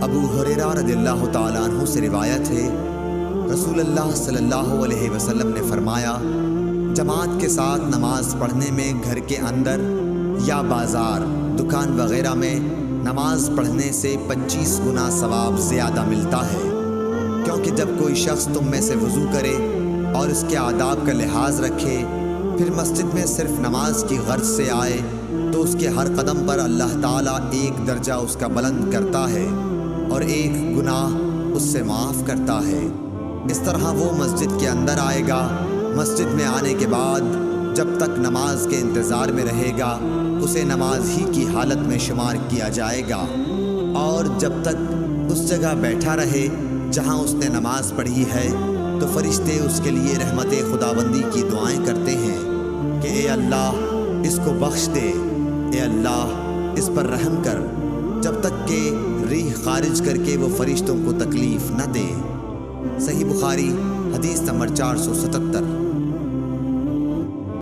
ابو ہریرہ رضی اللہ تعالیٰ عنہ سے روایت ہے، رسول اللہ صلی اللہ علیہ وسلم نے فرمایا، جماعت کے ساتھ نماز پڑھنے میں گھر کے اندر یا بازار، دکان وغیرہ میں نماز پڑھنے سے 25 گنا ثواب زیادہ ملتا ہے، کیونکہ جب کوئی شخص تم میں سے وضو کرے اور اس کے آداب کا لحاظ رکھے، پھر مسجد میں صرف نماز کی غرض سے آئے تو اس کے ہر قدم پر اللہ تعالیٰ ایک درجہ اس کا بلند کرتا ہے اور ایک گناہ اس سے معاف کرتا ہے۔ اس طرح وہ مسجد کے اندر آئے گا، مسجد میں آنے کے بعد جب تک نماز کے انتظار میں رہے گا اسے نماز ہی کی حالت میں شمار کیا جائے گا، اور جب تک اس جگہ بیٹھا رہے جہاں اس نے نماز پڑھی ہے تو فرشتے اس کے لیے رحمت خداوندی کی دعائیں کرتے ہیں کہ اے اللہ اس کو بخش دے، اے اللہ اس پر رحم کر، جب تک کہ ریح خارج کر کے وہ فرشتوں کو تکلیف نہ دے۔ صحیح بخاری حدیث نمبر 477۔